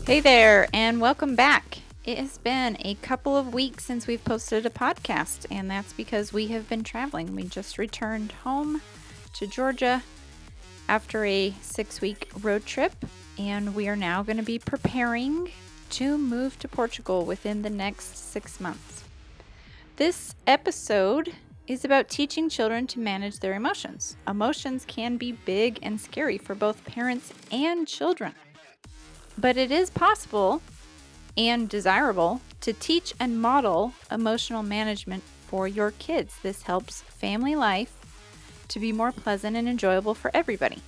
Hey there, and welcome back. It has been a couple of weeks since we've posted a podcast, and that's because we have been traveling. We just returned home to Georgia after a 6-week road trip, and we are now going to be preparing to move to Portugal within the next 6 months. This episode is about teaching children to manage their emotions. Emotions can be big and scary for both parents and children. But it is possible and desirable to teach and model emotional management for your kids. This helps family life to be more pleasant and enjoyable for everybody.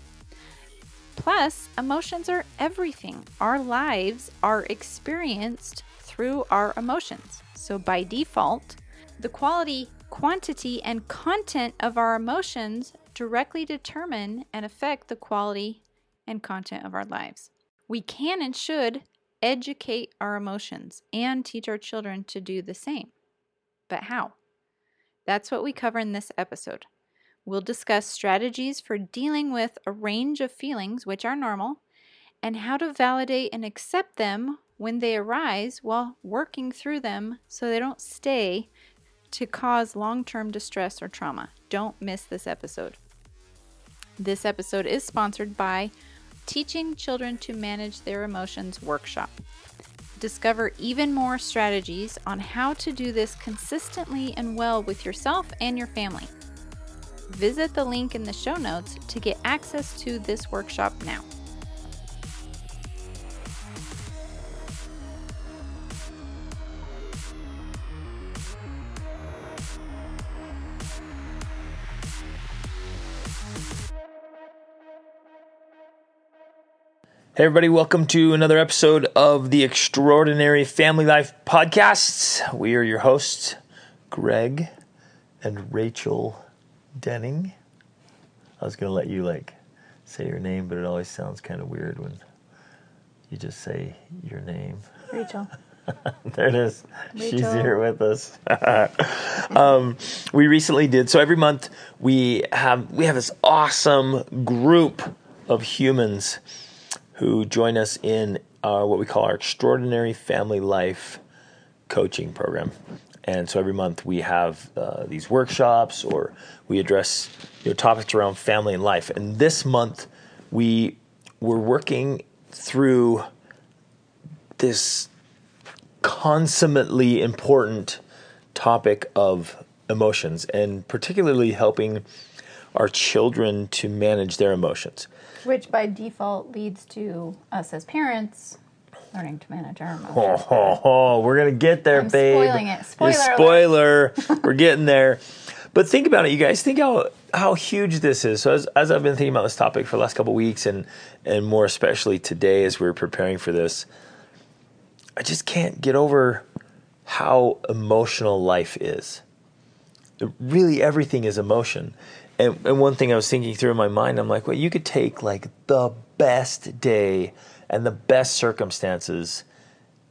Plus, emotions are everything. Our lives are experienced through our emotions. So by default, the quality, quantity, and content of our emotions directly determine and affect the quality and content of our lives. We can and should educate our emotions and teach our children to do the same. But how? That's what we cover in this episode. We'll discuss strategies for dealing with a range of feelings which are normal and how to validate and accept them when they arise while working through them so they don't stay to cause long-term distress or trauma. Don't miss this episode. This episode is sponsored by Teaching Children to Manage Their Emotions workshop. Discover even more strategies on how to do this consistently and well with yourself and your family. Visit the link in the show notes to get access to this workshop now. Hey everybody, welcome to another episode of the Extraordinary Family Life Podcasts. We are your hosts, Greg and Rachel Denning. I was going to let you say your name, but it always sounds kind of weird when you just say your name. Rachel. There it is. Rachel. She's here with us. We recently did, so every month we have this awesome group of humans who join us in what we call our Extraordinary Family Life coaching program. And so every month we have these workshops or we address topics around family and life. And this month we were working through this consummately important topic of emotions and particularly helping our children to manage their emotions. Which by default leads to us as parents learning to manage our emotions. We're going to get there, I'm babe. spoiling it. Spoiler. We're getting there. But think about it, you guys. Think how huge this is. So as I've been thinking about this topic for the last couple of weeks and more especially today as we're preparing for this, I just can't get over how emotional life is. Really, everything is emotion. And one thing I was thinking through in my mind, I'm like, well, you could take the best day and the best circumstances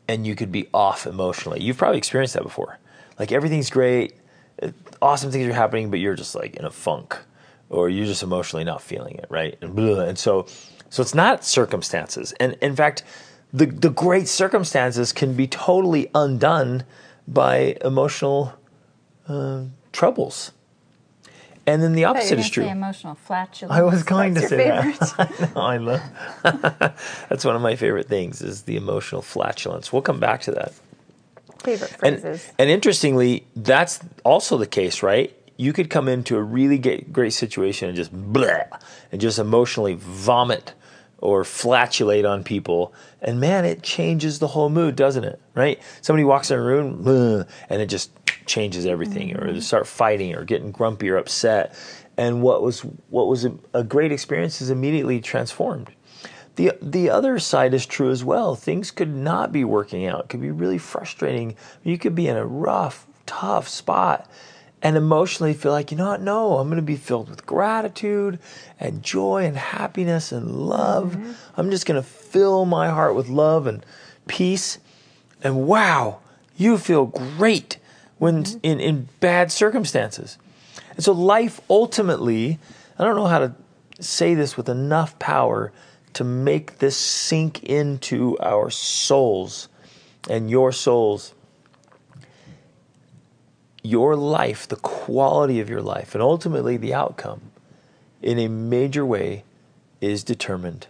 and you could be off emotionally. You've probably experienced that before. Everything's great, awesome things are happening, but you're just in a funk or you're just emotionally not feeling it, right? And so it's not circumstances. And in fact, the great circumstances can be totally undone by emotional troubles. And then the opposite is true. Say emotional flatulence. I was going That's to say your that. I know. I love. That's one of my favorite things is the emotional flatulence. We'll come back to that. Favorite phrases. And interestingly, that's also the case, right? You could come into a really great situation and just bleh, and just emotionally vomit or flatulate on people. And man, it changes the whole mood, doesn't it? Right? Somebody walks in a room bleh, and it just changes everything, or they start fighting or getting grumpy or upset. And what was a great experience is immediately transformed. The other side is true as well. Things could not be working out. It could be really frustrating. You could be in a rough, tough spot and emotionally feel like, no, I'm going to be filled with gratitude and joy and happiness and love. Mm-hmm. I'm just going to fill my heart with love and peace. And wow, you feel great when in bad circumstances. And so life ultimately, I don't know how to say this with enough power, to make this sink into our souls and your souls, your life, the quality of your life, and ultimately the outcome, in a major way, is determined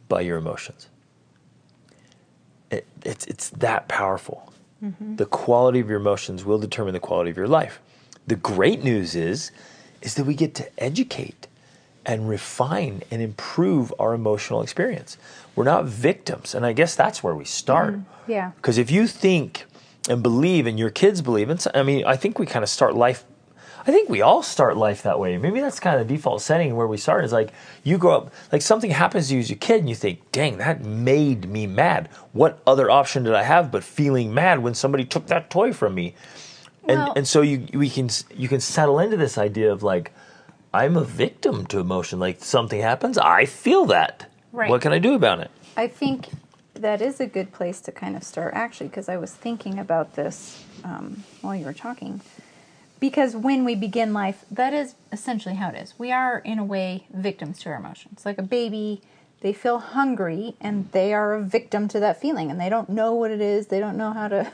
by your emotions. It's that powerful. Mm-hmm. The quality of your emotions will determine the quality of your life. The great news is that we get to educate and refine and improve our emotional experience. We're not victims, and I guess that's where we start. Yeah. Because if you think and believe, and your kids believe, and I think we kind of start life, I think we all start life that way. Maybe that's kind of the default setting where we start, is like you grow up, like something happens to you as a kid and you think, dang, that made me mad. What other option did I have but feeling mad when somebody took that toy from me? And so you can settle into this idea of like, I'm a victim to emotion. Like something happens, I feel that. Right. What can I do about it? I think that is a good place to kind of start, actually, because I was thinking about this while you were talking. Because when we begin life, that is essentially how it is. We are, in a way, victims to our emotions. Like a baby, they feel hungry, and they are a victim to that feeling, and they don't know what it is. They don't know how to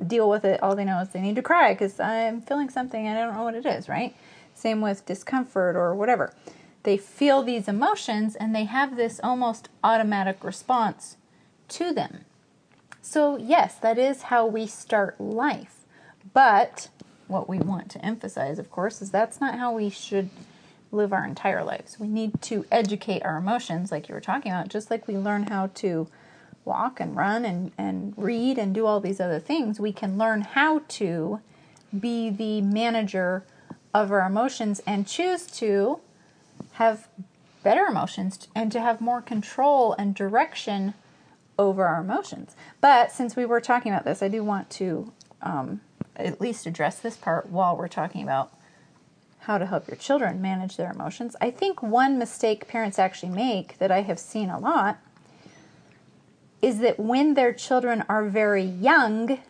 deal with it. All they know is they need to cry because I'm feeling something and I don't know what it is, right? Same with discomfort or whatever. They feel these emotions, and they have this almost automatic response to them. So, yes, that is how we start life. But what we want to emphasize, of course, is that's not how we should live our entire lives. We need to educate our emotions, like you were talking about, just like we learn how to walk and run and read and do all these other things. We can learn how to be the manager of our emotions and choose to have better emotions and to have more control and direction over our emotions. But since we were talking about this, I do want to at least address this part while we're talking about how to help your children manage their emotions. I think one mistake parents actually make that I have seen a lot is that when their children are very young,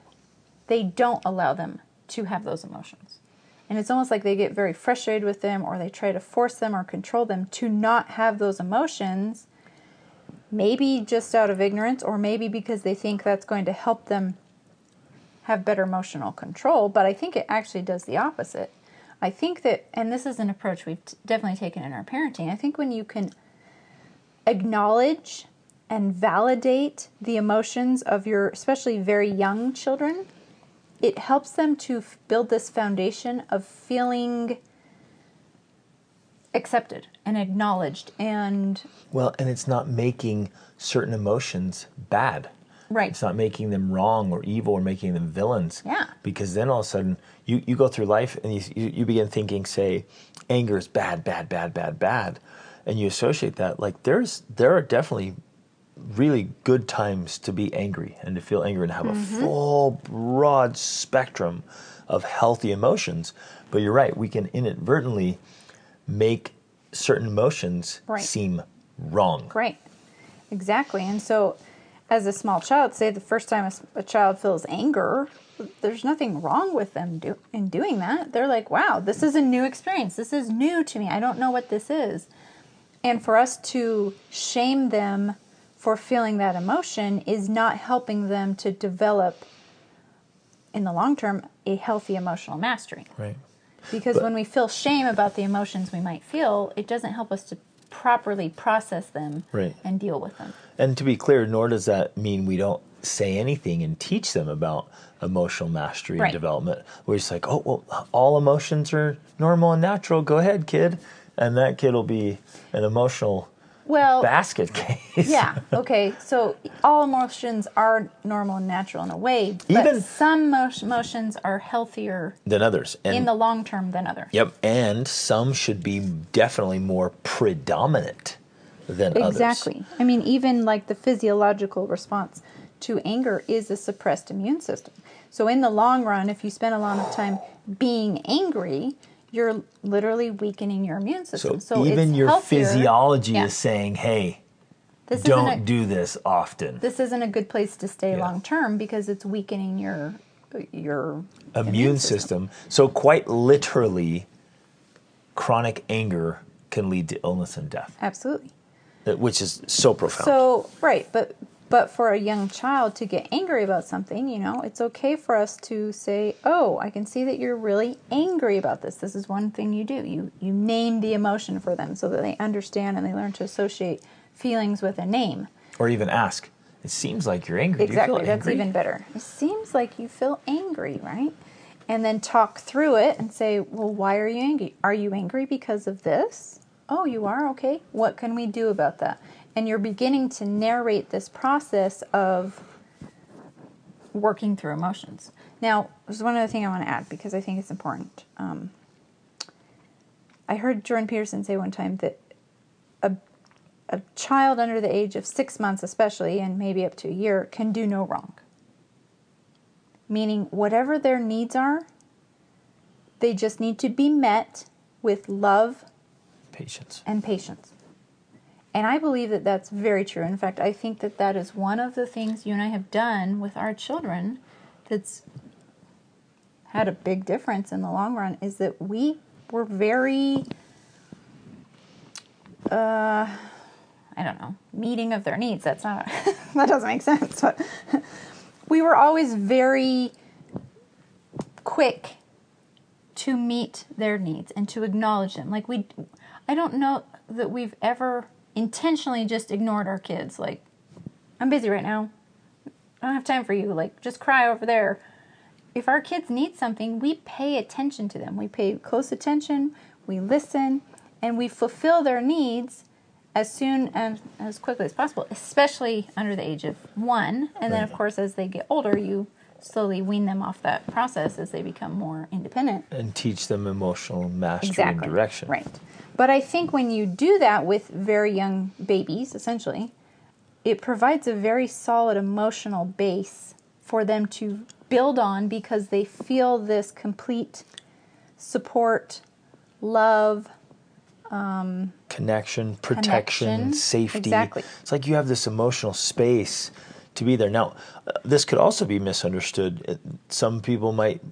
they don't allow them to have those emotions. And it's almost like they get very frustrated with them, or they try to force them or control them to not have those emotions, maybe just out of ignorance, or maybe because they think that's going to help them have better emotional control. But I think it actually does the opposite. I think that, and this is an approach we've definitely taken in our parenting, I think when you can acknowledge and validate the emotions of your, especially very young children, it helps them to build this foundation of feeling accepted and acknowledged. And it's not making certain emotions bad. Right. It's not making them wrong or evil or making them villains. Yeah. Because then all of a sudden you go through life and you begin thinking, say, anger is bad, bad, bad, bad, bad. And you associate that. Like there are definitely really good times to be angry and to feel angry and have a full, broad spectrum of healthy emotions. But you're right, we can inadvertently make certain emotions seem wrong. Right. Exactly. And so as a small child, say the first time a child feels anger, there's nothing wrong with them in doing that. They're like, wow, this is a new experience. This is new to me. I don't know what this is. And for us to shame them for feeling that emotion is not helping them to develop, in the long term, a healthy emotional mastery. Right. Because when we feel shame about the emotions we might feel, it doesn't help us to properly process them and deal with them. And to be clear, nor does that mean we don't say anything and teach them about emotional mastery and development. We're just like, oh, well, all emotions are normal and natural. Go ahead, kid. And that kid will be an emotional basket case. Yeah, okay. So all emotions are normal and natural in a way, but even some emotions are healthier than others. And in the long term than others. Yep, and some should be definitely more predominant than others. Exactly. I mean, even like the physiological response to anger is a suppressed immune system. So in the long run, if you spend a lot of time being angry, you're literally weakening your immune system. So even it's your healthier. Physiology is saying, hey, don't do this often. This isn't a good place to stay long term because it's weakening your immune system. So quite literally, chronic anger can lead to illness and death. Absolutely. which is so profound. So, right, but for a young child to get angry about something, it's okay for us to say, oh, I can see that you're really angry about this. This is one thing you do. You name the emotion for them so that they understand and they learn to associate feelings with a name. Or even ask, it seems like you're angry. Exactly, Do you feel that's angry? even better. It seems like you feel angry, right? And then talk through it and say, well, why are you angry? Are you angry because of this? Oh, you are? Okay. What can we do about that? And you're beginning to narrate this process of working through emotions. Now, there's one other thing I want to add because I think it's important. I heard Jordan Peterson say one time that a child under the age of 6 months especially, and maybe up to a year, can do no wrong. Meaning whatever their needs are, they just need to be met with love, Patience. and patience. And I believe that that's very true. In fact, I think that that is one of the things you and I have done with our children that's had a big difference in the long run, is that we were very, I don't know, meeting of their needs. That's not, that doesn't make sense. But we were always very quick to meet their needs and to acknowledge them. Like I don't know that we've ever intentionally just ignored our kids. Like, I'm busy right now. I don't have time for you. Like, just cry over there. If our kids need something, we pay attention to them. We pay close attention, we listen, and we fulfill their needs as soon and as quickly as possible, especially under the age of 1. And then, of course, as they get older, you slowly wean them off that process as they become more independent. And teach them emotional mastery Exactly. and direction. Right. But I think when you do that with very young babies, essentially, it provides a very solid emotional base for them to build on because they feel this complete support, love, connection, protection, safety. Exactly. It's like you have this emotional space to be there. Now, this could also be misunderstood. Some people might,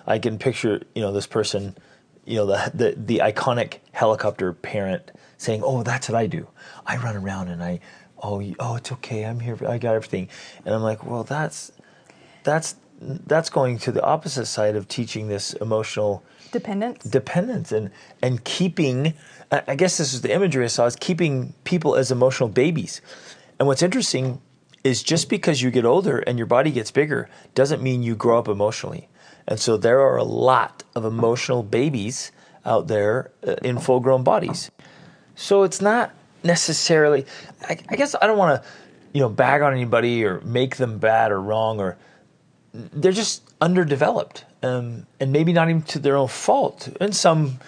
I can picture, this person, the iconic helicopter parent saying, "Oh, that's what I do. I run around and oh, it's okay. I'm here. I got everything." And I'm like, well, that's going to the opposite side of teaching this emotional dependence and keeping, I guess this is the imagery I saw, is keeping people as emotional babies. And what's interesting is just because you get older and your body gets bigger doesn't mean you grow up emotionally. And so there are a lot of emotional babies out there in full-grown bodies. So it's not necessarily, I guess I don't want to, bag on anybody or make them bad or wrong, or they're just underdeveloped, and maybe not even to their own fault. And some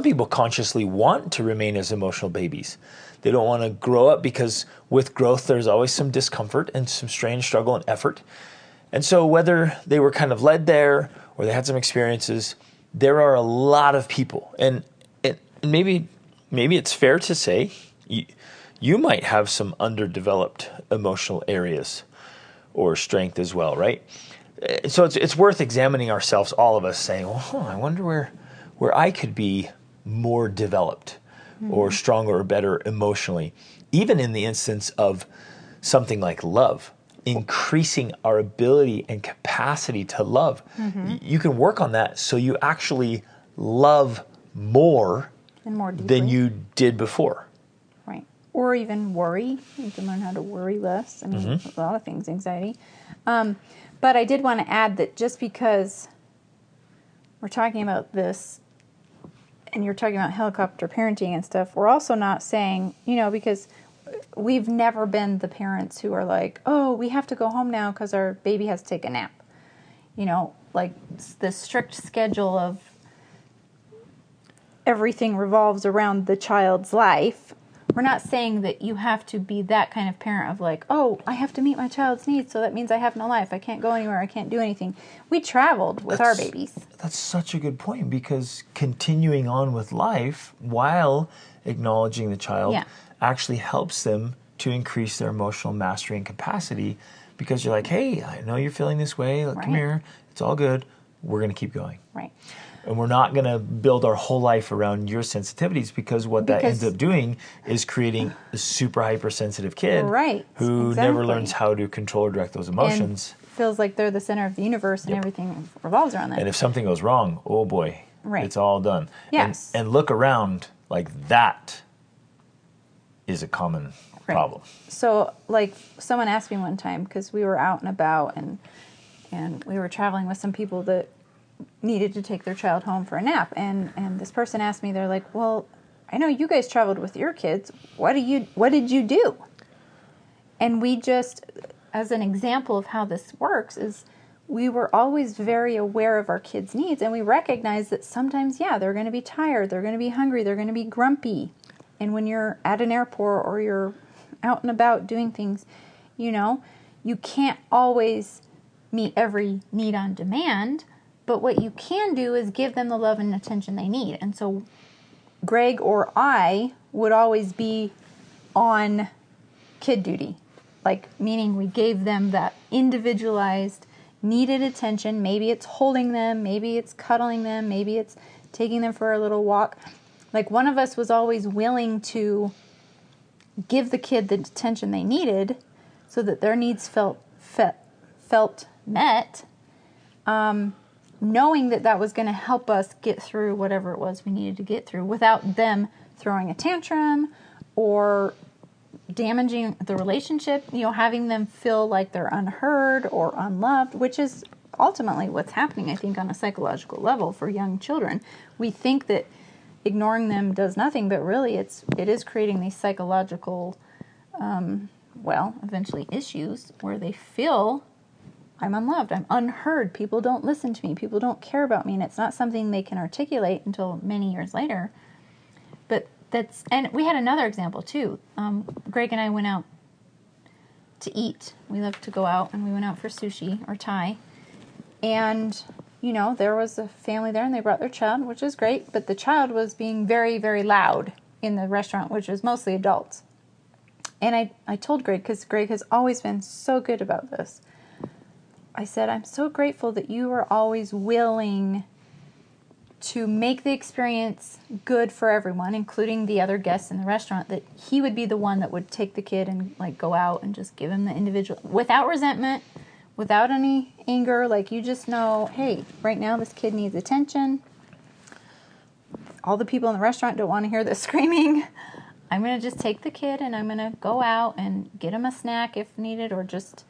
people consciously want to remain as emotional babies. They don't want to grow up because with growth there's always some discomfort and some strain, struggle, and effort. And so whether they were kind of led there or they had some experiences, there are a lot of people, and maybe it's fair to say you might have some underdeveloped emotional areas or strength as well, right? So it's worth examining ourselves, all of us, saying, well, I wonder where I could be more developed or stronger or better emotionally, even in the instance of something like love. Increasing our ability and capacity to love. You can work on that so you actually love more and more deeply than you did before. Right. Or even worry. You can learn how to worry less. I mean, a lot of things, anxiety. But I did want to add that just because we're talking about this and you're talking about helicopter parenting and stuff, we're also not saying, because we've never been the parents who are like, oh, we have to go home now because our baby has to take a nap. Like the strict schedule of everything revolves around the child's life. We're not saying that you have to be that kind of parent of like, oh, I have to meet my child's needs, so that means I have no life. I can't go anywhere. I can't do anything. We traveled with our babies. That's such a good point, because continuing on with life while acknowledging the child actually helps them to increase their emotional mastery and capacity, because you're like, hey, I know you're feeling this way. Come here. It's all good. We're going to keep going. Right. And we're not going to build our whole life around your sensitivities, because what that ends up doing is creating a super hypersensitive kid who never learns how to control or direct those emotions. And feels like they're the center of the universe and everything revolves around them. And if something goes wrong, oh boy, it's all done. Yes. And look around, like that is a common problem. So like someone asked me one time, because we were out and about and we were traveling with some people that needed to take their child home for a nap, and this person asked me, they're like, well, I know you guys traveled with your kids. What did you do? And we just, as an example of how this works, is we were always very aware of our kids' needs, and we recognize that sometimes, they're going to be tired, they're going to be hungry, they're going to be grumpy. And when you're at an airport or you're out and about doing things, you can't always meet every need on demand, but what you can do is give them the love and attention they need. And so Greg or I would always be on kid duty, like meaning we gave them that individualized, needed attention. Maybe it's holding them, maybe it's cuddling them, maybe it's taking them for a little walk. Like one of us was always willing to give the kid the attention they needed so that their needs felt met, knowing that was going to help us get through whatever it was we needed to get through without them throwing a tantrum or damaging the relationship, having them feel like they're unheard or unloved, which is ultimately what's happening, I think, on a psychological level for young children. We think that ignoring them does nothing, but really it is creating these psychological, eventually issues where they feel, I'm unloved, I'm unheard, people don't listen to me, people don't care about me, and it's not something they can articulate until many years later. But and we had another example too. Greg and I went out to eat. We love to go out, and we went out for sushi or Thai. And, there was a family there, and they brought their child, which is great, but the child was being very, very loud in the restaurant, which was mostly adults. And I told Greg, because Greg has always been so good about this, I said, I'm so grateful that you are always willing to make the experience good for everyone, including the other guests in the restaurant, that he would be the one that would take the kid and like go out and just give him the individual, without resentment, without any anger. Like, you just know, hey, right now this kid needs attention. All the people in the restaurant don't want to hear the screaming. I'm going to just take the kid and I'm going to go out and get him a snack if needed, or just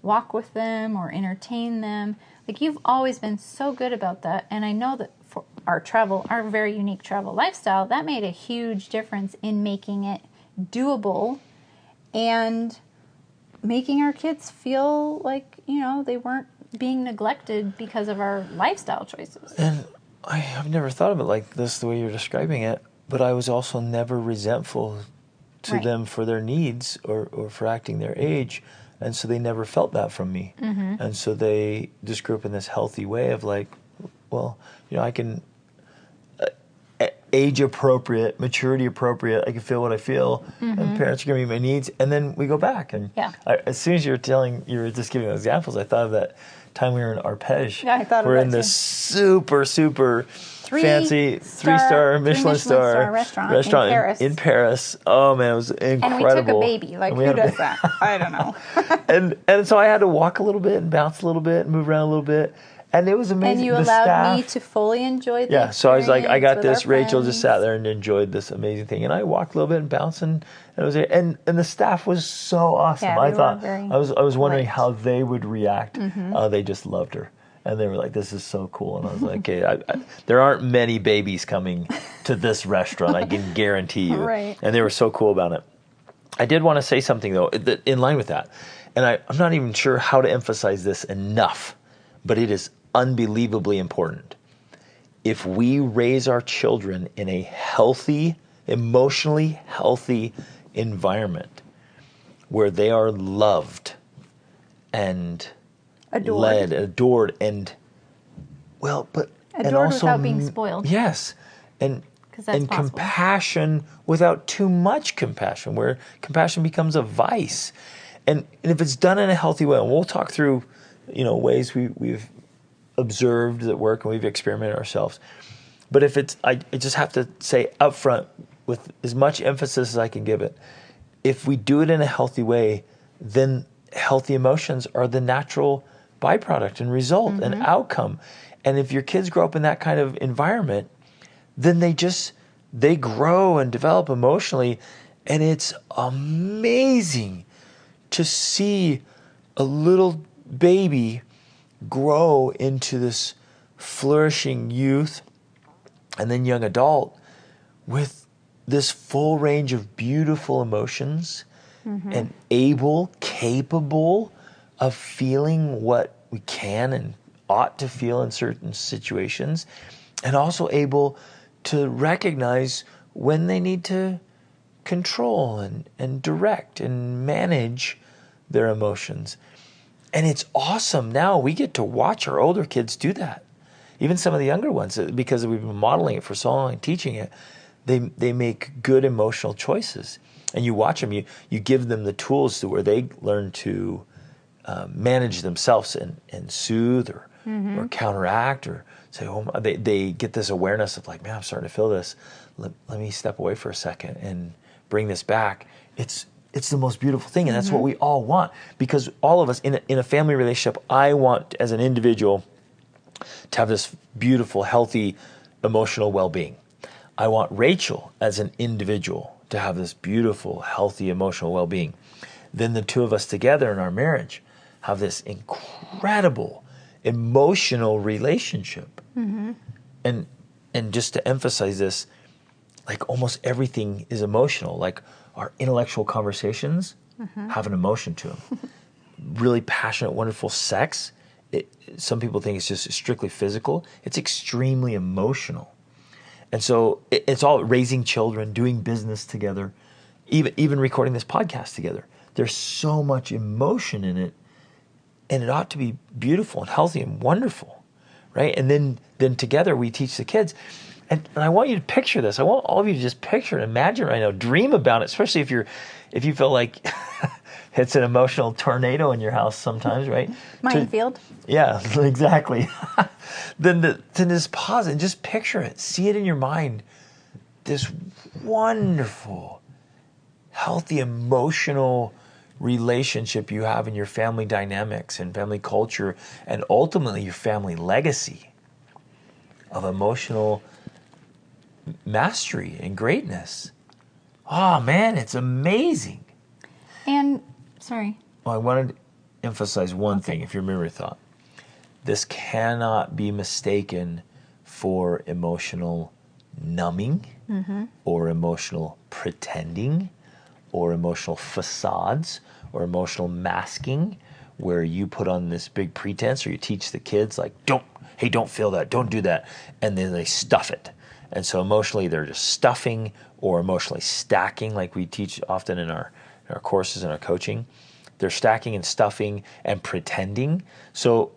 walk with them or entertain them. Like, you've always been so good about that. And I know that for our very unique travel lifestyle, that made a huge difference in making it doable and making our kids feel like, they weren't being neglected because of our lifestyle choices. And I've never thought of it like this, the way you're describing it, but I was also never resentful to them for their needs or for acting their age. And so they never felt that from me. Mm-hmm. And so they just grew up in this healthy way of like, well, I can age appropriate, maturity appropriate, I can feel what I feel, and parents are giving me my needs, and then we go back. And as soon as you were just giving those examples, I thought of that time we were in Arpège. Yeah, I thought of that. We're in this super fancy three-star Michelin star restaurant in Paris. Oh man, it was incredible. And we took a baby. Like, who does that? I don't know. and so I had to walk a little bit and bounce a little bit and move around a little bit. And it was amazing. And you allowed me to fully enjoy the experience. So I was like, I got this. Rachel just sat there and enjoyed this amazing thing. And I walked a little bit and bounced, and it was and the staff was so awesome. Yeah, I thought I was wondering how they would react. They just loved her. And they were like, this is so cool. And I was like, okay, there aren't many babies coming to this restaurant, I can guarantee you. Right. And they were so cool about it. I did want to say something, though, in line with that. And I'm not even sure how to emphasize this enough, but it is unbelievably important. If we raise our children in a healthy, emotionally healthy environment where they are loved and adored, and adored also without being spoiled. Yes, and possible. Compassion without too much compassion, where compassion becomes a vice, and if it's done in a healthy way, and we'll talk through, ways we've observed that work and we've experimented ourselves. But if it's, I just have to say up front with as much emphasis as I can give it, if we do it in a healthy way, then healthy emotions are the natural byproduct and result and outcome. And if your kids grow up in that kind of environment, then they grow and develop emotionally. And it's amazing to see a little baby grow into this flourishing youth and then young adult with this full range of beautiful emotions and capable of feeling what we can and ought to feel in certain situations, and also able to recognize when they need to control and direct and manage their emotions. And it's awesome. Now we get to watch our older kids do that. Even some of the younger ones, because we've been modeling it for so long and teaching it, they make good emotional choices. And you watch them, you give them the tools to where they learn to manage themselves and soothe or counteract, or say, oh, they get this awareness of like, man, I'm starting to feel this. Let me step away for a second and bring this back. It's the most beautiful thing, and that's what we all want. Because all of us in a family relationship, I want as an individual to have this beautiful, healthy, emotional well-being. I want Rachel as an individual to have this beautiful, healthy, emotional well-being. Then the two of us together in our marriage have this incredible emotional relationship. And just to emphasize this, like almost everything is emotional. Like our intellectual conversations have an emotion to them. Really passionate, wonderful sex. Some people think it's just strictly physical. It's extremely emotional. And so it's all raising children, doing business together, even recording this podcast together. There's so much emotion in it, and it ought to be beautiful and healthy and wonderful, right? And then together we teach the kids. And I want you to picture this. I want all of you to just picture it, imagine right now, dream about it, especially if you feel like it's an emotional tornado in your house sometimes, right? Minefield. Yeah, exactly. Then just pause and just picture it. See it in your mind. This wonderful, healthy, emotional relationship you have in your family dynamics and family culture, and ultimately your family legacy of emotional mastery and greatness. Oh man, it's amazing. And sorry. Well, I wanted to emphasize one thing, if you remember your thought. This cannot be mistaken for emotional numbing or emotional pretending or emotional facades or emotional masking, where you put on this big pretense, or you teach the kids like, don't feel that, don't do that, and then they stuff it. And so emotionally they're just stuffing or emotionally stacking, like we teach often in our courses and our coaching. They're stacking and stuffing and pretending. So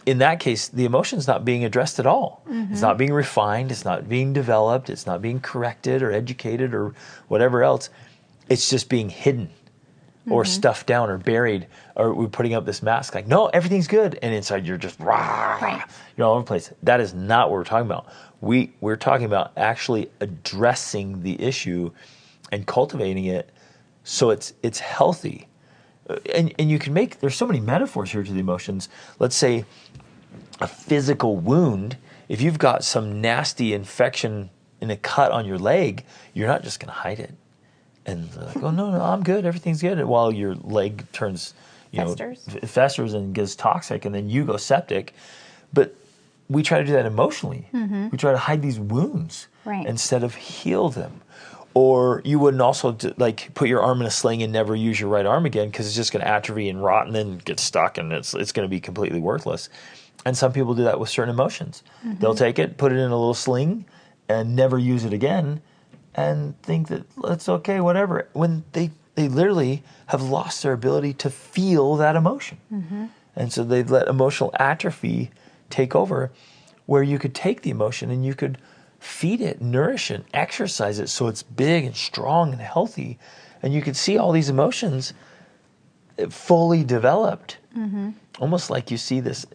in that case, the emotion's not being addressed at all. It's not being refined. It's not being developed. It's not being corrected or educated or whatever else. It's just being hidden or stuffed down or buried, or we're putting up this mask like, no, everything's good. And inside you're just, Right. you're all over the place. That is not what we're talking about. We're talking about actually addressing the issue and cultivating it so it's healthy. And you can there's so many metaphors here to the emotions. Let's say a physical wound. If you've got some nasty infection in a cut on your leg, you're not just going to hide it. And they're like, oh, no, I'm good. Everything's good. And while your leg turns, festers and gets toxic, and then you go septic. But we try to do that emotionally. We try to hide these wounds instead of heal them. Or you wouldn't also put your arm in a sling and never use your right arm again, because it's just going to atrophy and rot and then get stuck, and it's going to be completely worthless. And some people do that with certain emotions. They'll take it, put it in a little sling, and never use it again, and think that it's okay, whatever, when they literally have lost their ability to feel that emotion. And so they let emotional atrophy take over, where you could take the emotion and you could feed it, nourish it, exercise it so it's big and strong and healthy. And you could see all these emotions fully developed. Almost like you see this,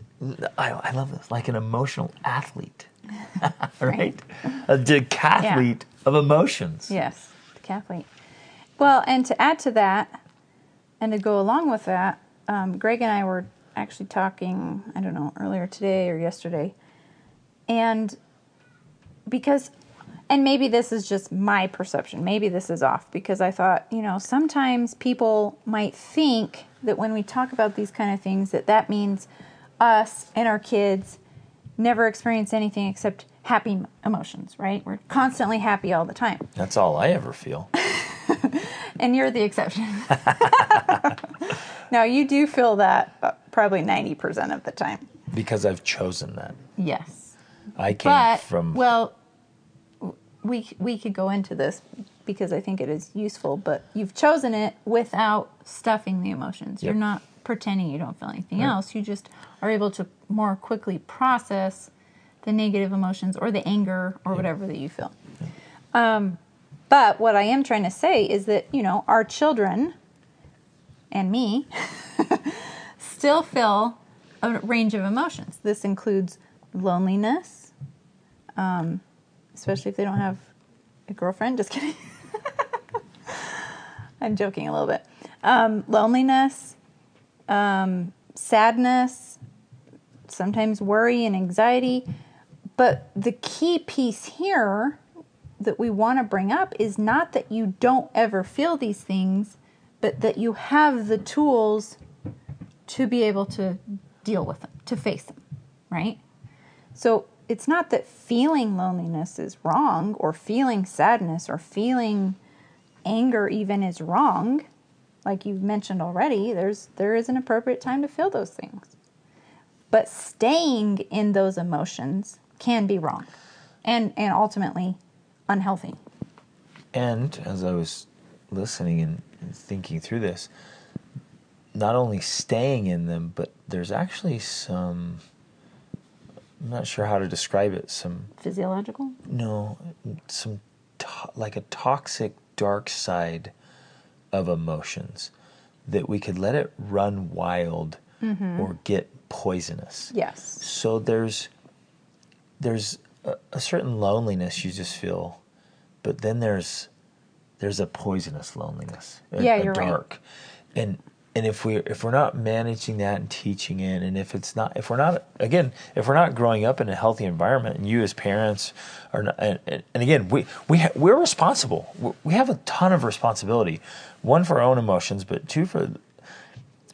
I love this, like an emotional athlete, right? A decathlete of emotions. Yes, decathlete. Well, and to add to that, and to go along with that, Greg and I were actually talking, I don't know, earlier today or yesterday, and maybe this is just my perception, maybe this is off, because I thought, sometimes people might think that when we talk about these kind of things, that means us and our kids never experience anything except happy emotions, right? We're constantly happy all the time. That's all I ever feel. And you're the exception. Now, you do feel that probably 90% of the time. Because I've chosen that. Yes. I came from... Well, we could go into this because I think it is useful, but you've chosen it without stuffing the emotions. You're not pretending you don't feel anything else. You just are able to more quickly process the negative emotions or the anger or whatever that you feel. But what I am trying to say is that, our children and me still feel a range of emotions. This includes loneliness, especially if they don't have a girlfriend. Just kidding. I'm joking a little bit. Loneliness, sadness, sometimes worry and anxiety. But the key piece here that we want to bring up is not that you don't ever feel these things, but that you have the tools to be able to deal with them, to face them, right? So it's not that feeling loneliness is wrong, or feeling sadness, or feeling anger even is wrong. Like you've mentioned already, there is an appropriate time to feel those things. But staying in those emotions can be wrong and ultimately unhealthy. And as I was listening and thinking through this, not only staying in them, but there's actually some, I'm not sure how to describe it, some... Physiological? No, some like a toxic dark side of emotions that we could let it run wild or get poisonous. Yes. So there's a certain loneliness you just feel, but then there's a poisonous loneliness, you're dark, right. And if we're not managing that and teaching it, and if we're not growing up in a healthy environment, and you as parents are not, and again we're responsible. We have a ton of responsibility, one for our own emotions, but two for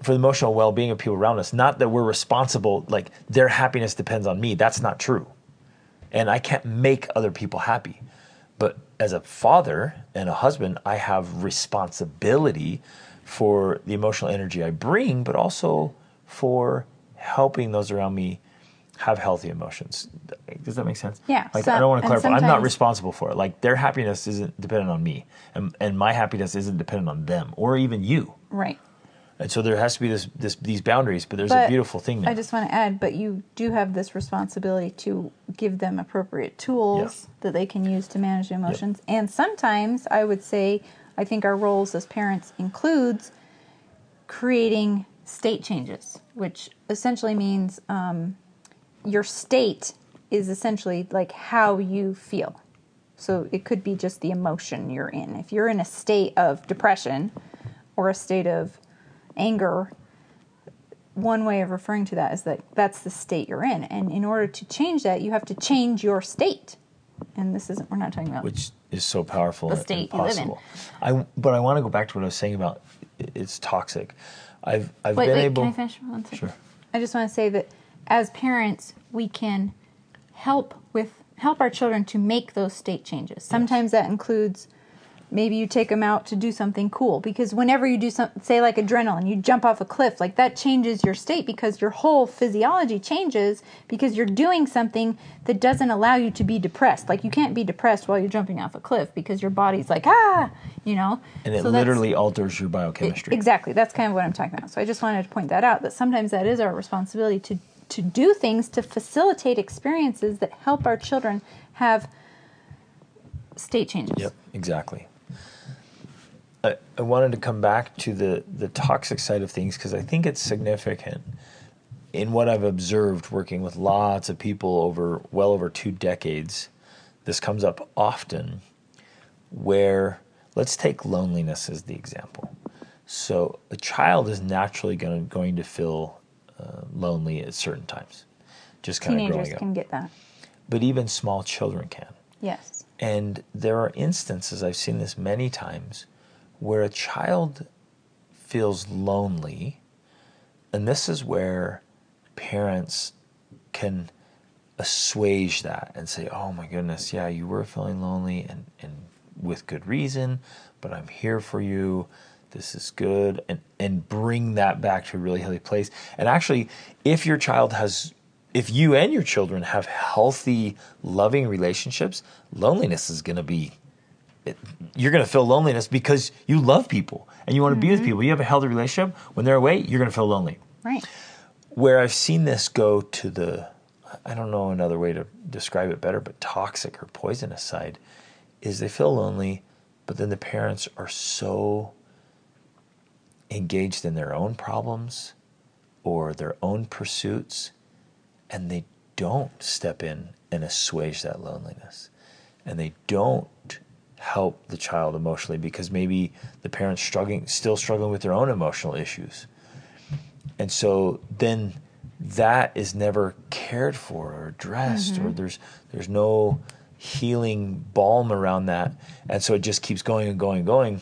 the emotional well-being of people around us. Not that we're responsible, like their happiness depends on me. That's not true. And I can't make other people happy. But as a father and a husband, I have responsibility for the emotional energy I bring, but also for helping those around me have healthy emotions. Does that make sense? Yeah. Like, I don't want to clarify. I'm not responsible for it. Like, their happiness isn't dependent on me, and my happiness isn't dependent on them or even you. Right. And so there has to be these boundaries, but there's a beautiful thing there. I just want to add, but you do have this responsibility to give them appropriate tools that they can use to manage emotions. Yep. And sometimes I would say, I think our roles as parents includes creating state changes, which essentially means your state is essentially like how you feel. So it could be just the emotion you're in. If you're in a state of depression or a state of anger, one way of referring to that is that that's the state you're in. And in order to change that, you have to change your state. And we're not talking about... Which is so powerful the state and possible. You live in. But I want to go back to what I was saying about it's toxic. I've been able... Can I finish one second? Sure. I just want to say that as parents, we can help our children to make those state changes. Sometimes that includes... Maybe you take them out to do something cool, because whenever you do something, say like adrenaline, you jump off a cliff, like that changes your state because your whole physiology changes because you're doing something that doesn't allow you to be depressed. Like you can't be depressed while you're jumping off a cliff because your body's like, you know. And it literally alters your biochemistry. Exactly. That's kind of what I'm talking about. So I just wanted to point that out, that sometimes that is our responsibility to do things to facilitate experiences that help our children have state changes. Yep, exactly. I wanted to come back to the toxic side of things because I think it's significant in what I've observed working with lots of people over well over 2 decades. This comes up often where, let's take loneliness as the example. So a child is naturally going to feel lonely at certain times, just kind of growing Teenagers up. can get that. But even small children can. Yes. And there are instances, I've seen this many times, where a child feels lonely, and this is where parents can assuage that and say, oh my goodness, yeah, you were feeling lonely and with good reason, but I'm here for you. This is good. And bring that back to a really healthy place. And actually, if you and your children have healthy, loving relationships, loneliness is going to be, you're going to feel loneliness because you love people and you want to be with people. You have a healthy relationship. When they're away, you're going to feel lonely. Right. Where I've seen this go to I don't know another way to describe it better, but toxic or poisonous side, is they feel lonely, but then the parents are so engaged in their own problems or their own pursuits, and they don't step in and assuage that loneliness. And they don't help the child emotionally because maybe the parent's still struggling with their own emotional issues. And so then that is never cared for or addressed, or there's no healing balm around that. And so it just keeps going and going and going.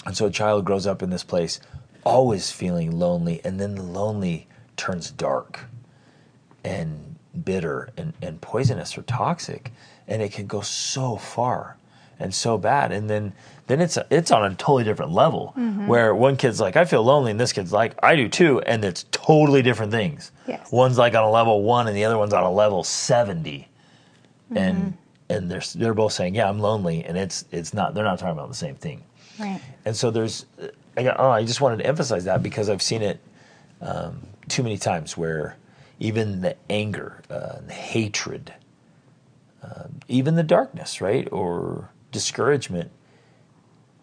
And so a child grows up in this place always feeling lonely, and then the lonely turns dark and bitter and poisonous or toxic, and it can go so far and so bad. And then it's on a totally different level where one kid's like, I feel lonely, and this kid's like, I do too, and it's totally different things. Yes. One's like on a level 1 and the other one's on a level 70. And they're both saying, yeah, I'm lonely, and it's not, they're not talking about the same thing. Right. And so I just wanted to emphasize that because I've seen it too many times where even the anger, the hatred, even the darkness, right, or discouragement,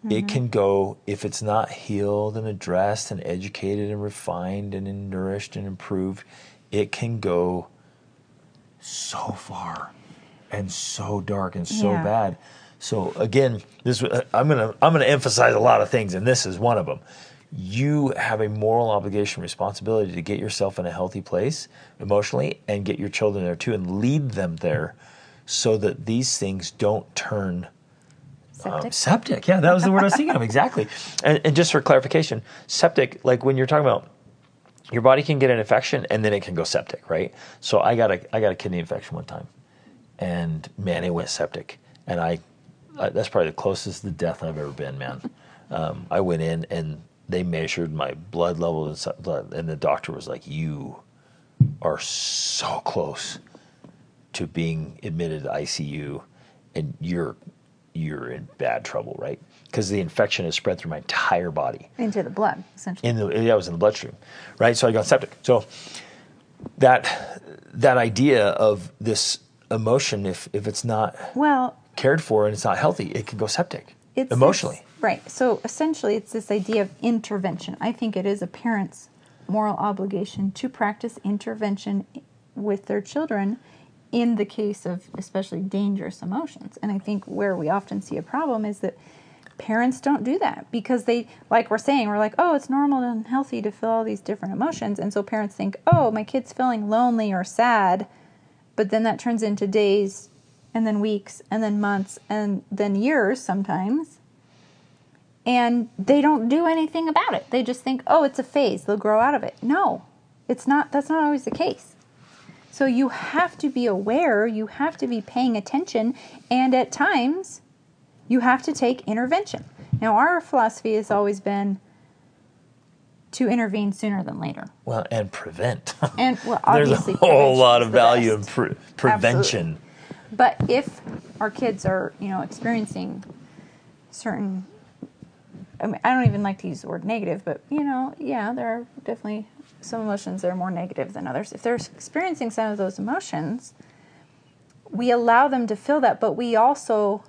it can go, if it's not healed and addressed and educated and refined and nourished and improved, it can go so far and so dark and so bad. So again, I'm gonna emphasize a lot of things, and this is one of them. You have a moral obligation, responsibility to get yourself in a healthy place emotionally, and get your children there too, and lead them there, so that these things don't turn septic. Yeah, that was the word I was thinking of, exactly. And just for clarification, septic, like when you're talking about your body can get an infection and then it can go septic, right? So I got a kidney infection one time, and man, it went septic, and that's probably the closest to death I've ever been, man. I went in and they measured my blood level and the doctor was like, you are so close to being admitted to ICU, and you're in bad trouble, right? Because the infection is spread through my entire body. Into the blood, essentially. It was in the bloodstream, right? So I got septic. So that idea of this emotion, if it's not cared for and it's not healthy, it can go septic emotionally. Right. So essentially, it's this idea of intervention. I think it is a parent's moral obligation to practice intervention with their children in the case of especially dangerous emotions. And I think where we often see a problem is that parents don't do that because they, like we're saying, we're like, oh, it's normal and healthy to feel all these different emotions. And so parents think, oh, my kid's feeling lonely or sad, but then that turns into days and then weeks and then months and then years sometimes. And they don't do anything about it. They just think, oh, it's a phase. They'll grow out of it. No, it's not. That's not always the case. So you have to be aware. You have to be paying attention. And at times, you have to take intervention. Now, our philosophy has always been to intervene sooner than later. Well, and prevent. And There's obviously, a whole lot of value in prevention. Absolutely. But if our kids are, experiencing certain, I don't even like to use the word negative, but, there are definitely some emotions that are more negative than others. If they're experiencing some of those emotions, we allow them to feel that, but we also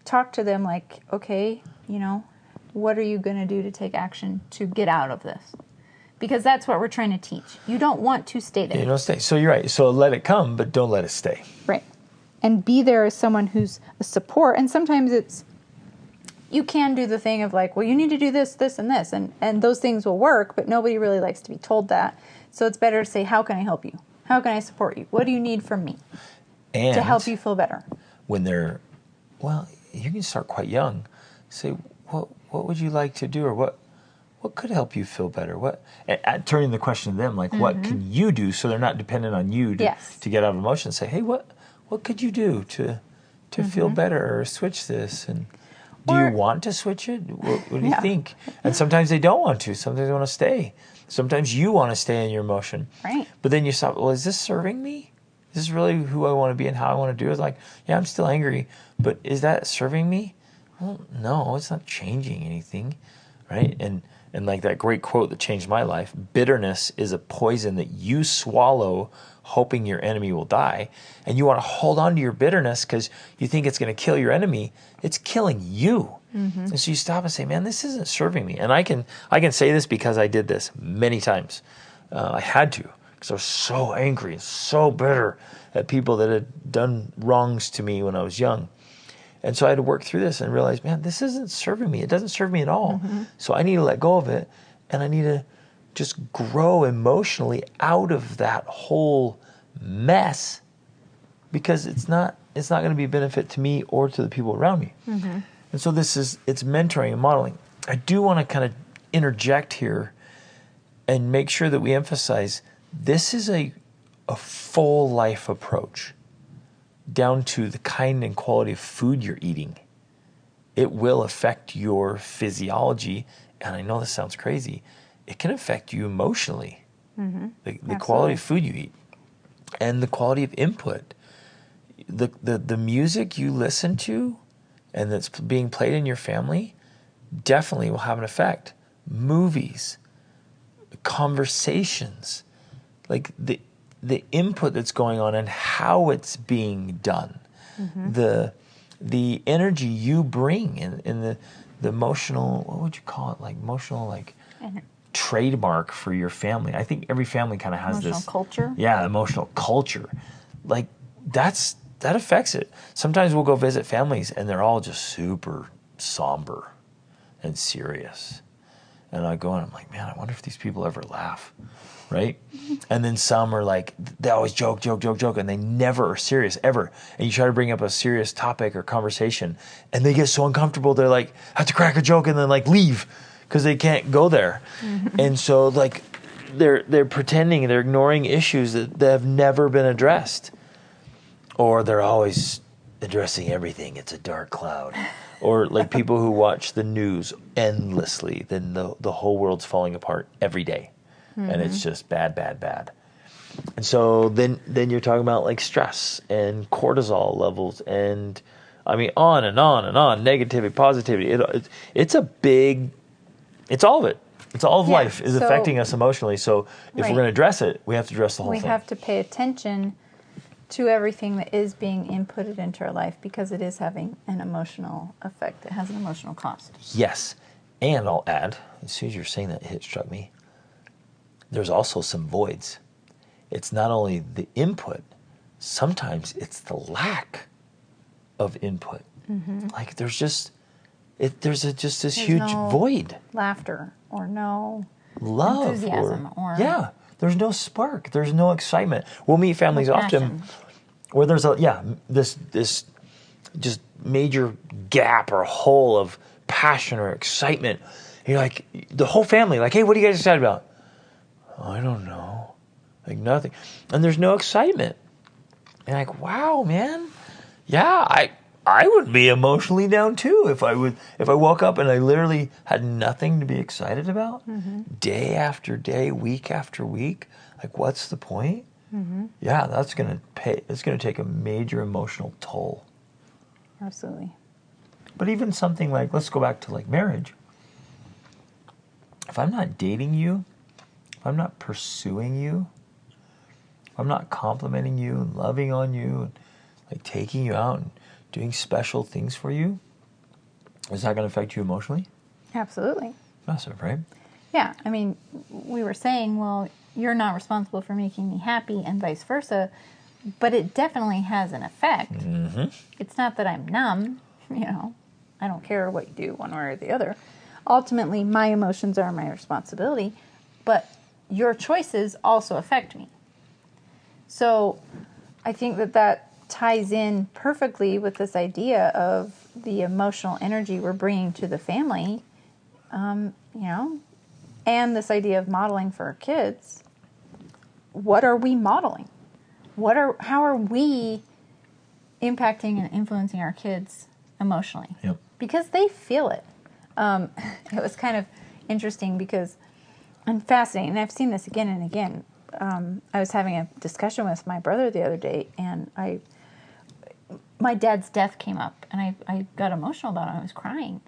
talk to them like, okay, what are you going to do to take action to get out of this? Because that's what we're trying to teach. You don't want to stay there. You don't stay. So you're right. So let it come, but don't let it stay. Right. And be there as someone who's a support. And sometimes it's, you can do the thing of like, well, you need to do this, this, and this. And those things will work, but nobody really likes to be told that. So it's better to say, how can I help you? How can I support you? What do you need from me to help you feel better? When they're, well, you can start quite young. Say, what would you like to do? Or what could help you feel better? Turning the question to them, like, what can you do so they're not dependent on you to get out of emotion? Say, hey, what could you do to feel better or switch this? And do you want to switch it? What do you think? And sometimes they don't want to. Sometimes they want to stay. Sometimes you want to stay in your emotion. Right. But then you stop, well, is this serving me? Is this really who I want to be and how I want to do it? It's like, yeah, I'm still angry, but is that serving me? Well, no, it's not changing anything, right? And like that great quote that changed my life, bitterness is a poison that you swallow hoping your enemy will die. And you want to hold on to your bitterness because you think it's going to kill your enemy. It's killing you. And so you stop and say, man, this isn't serving me. And I can say this because I did this many times. I had to, because I was so angry and so bitter at people that had done wrongs to me when I was young. And so I had to work through this and realize, man, this isn't serving me. It doesn't serve me at all. So I need to let go of it, and I need to just grow emotionally out of that whole mess, because it's not going to be a benefit to me or to the people around me. And so it's mentoring and modeling. I do want to kind of interject here and make sure that we emphasize this is a full life approach, down to the kind and quality of food you're eating. It will affect your physiology, and I know this sounds crazy, it can affect you emotionally. The quality of food you eat and the quality of input. The music you listen to and that's being played in your family definitely will have an effect. Movies, conversations, like the input that's going on and how it's being done, the energy you bring in the emotional, what would you call it, like emotional, like trademark for your family. I think every family kind of has emotional this culture. Yeah, emotional culture. Like that affects it. Sometimes we'll go visit families and they're all just super somber and serious. And I go and I'm like, man, I wonder if these people ever laugh, right? And then some are like, they always joke, and they never are serious, ever. And you try to bring up a serious topic or conversation, and they get so uncomfortable, they're like, have to crack a joke and then like leave because they can't go there. And so like they're pretending, they're ignoring issues that have never been addressed. Or they're always addressing everything. It's a dark cloud. Or like people who watch the news endlessly, then the whole world's falling apart every day. And it's just bad. And so then you're talking about like stress and cortisol levels and I mean on and on, negativity, positivity. It's all of it. It's all of life is affecting us emotionally. So if we're going to address it, we have to address the whole thing. We have to pay attention to everything that is being inputted into our life because it is having an emotional effect. It has an emotional cost. Yes. And I'll add, as soon as you're saying that, it struck me, there's also some voids. It's not only the input, sometimes it's the lack of input. Like there's just this huge no void. Laughter or no love enthusiasm or there's no spark. There's no excitement. We'll meet families often where there's this just major gap or hole of passion or excitement. And you're like the whole family, like, hey, what are you guys excited about? Oh, I don't know, like nothing. And there's no excitement. And like, wow, man, yeah, I would be emotionally down too if I woke up and I literally had nothing to be excited about day after day, week after week. Like, what's the point? Yeah, that's gonna pay. It's gonna take a major emotional toll. Absolutely. But even something like, let's go back to like marriage. If I'm not dating you, if I'm not pursuing you, if I'm not complimenting you and loving on you, and like taking you out and doing special things for you, is that going to affect you emotionally? Absolutely. Massive, right? Yeah. I mean, we were saying, well, you're not responsible for making me happy and vice versa, but it definitely has an effect. Mm-hmm. It's not that I'm numb, I don't care what you do one way or the other. Ultimately, my emotions are my responsibility, but your choices also affect me. So I think that ties in perfectly with this idea of the emotional energy we're bringing to the family, and this idea of modeling for our kids. What are we modeling? How are we impacting and influencing our kids emotionally? Yep. Because they feel it. It was kind of interesting because, and fascinating, and I've seen this again and again. I was having a discussion with my brother the other day, and my dad's death came up, and I got emotional about it. I was crying.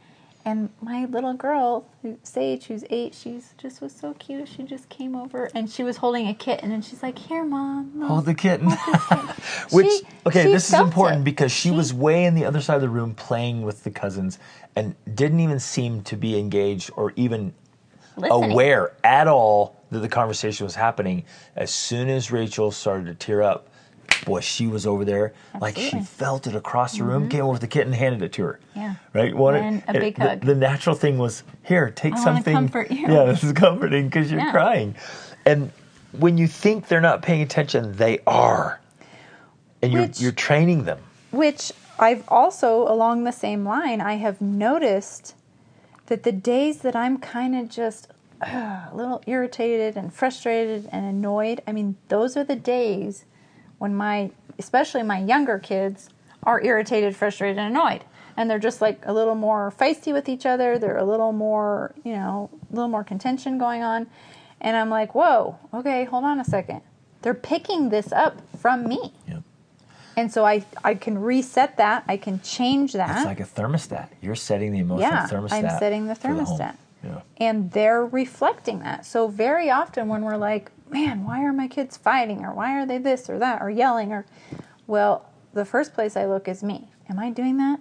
And my little girl, Sage, who's 8, she's just was so cute. She just came over, and she was holding a kitten, and she's like, "Here, Mom. Hold the kitten." Which, this is important because she was way in the other side of the room playing with the cousins and didn't even seem to be engaged or even aware at all that the conversation was happening. As soon as Rachel started to tear up, boy, she was over there. Absolutely. Like she felt it across the room, came over with the kitten, handed it to her. Yeah. Right? And a big hug. The natural thing was, here, take something. I want to comfort you. Yeah, this is comforting because you're crying. And when you think they're not paying attention, they are. And you're training them. Which I've also, along the same line, I have noticed that the days that I'm kind of just a little irritated and frustrated and annoyed, I mean, those are the days when especially my younger kids are irritated, frustrated, and annoyed. And they're just like a little more feisty with each other. They're a little more, a little more contention going on. And I'm like, whoa, okay, hold on a second. They're picking this up from me. Yep. And so I can reset that. I can change that. It's like a thermostat. You're setting the emotional thermostat. I'm setting the thermostat. Yeah. And they're reflecting that. So very often when we're like, man, why are my kids fighting? Or why are they this or that? Or yelling? Well, the first place I look is me. Am I doing that?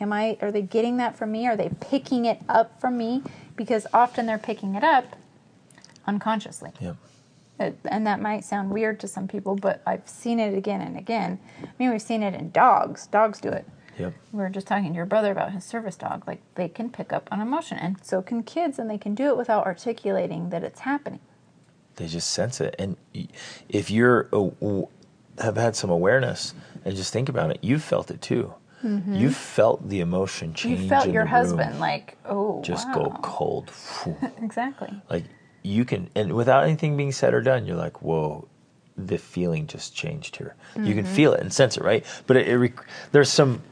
Are they getting that from me? Are they picking it up from me? Because often they're picking it up unconsciously. Yep. And that might sound weird to some people, but I've seen it again and again. I mean, we've seen it in dogs. Dogs do it. Yep. We were just talking to your brother about his service dog. Like, they can pick up on emotion, and so can kids, and they can do it without articulating that it's happening. They just sense it. And if you have had some awareness and just think about it, you've felt it too. Mm-hmm. You felt the emotion change. You felt in your the husband room. like, oh, just wow. go cold. Exactly. Like you can, and without anything being said or done, you're like, whoa, the feeling just changed here. Mm-hmm. You can feel it and sense it, right? But there's some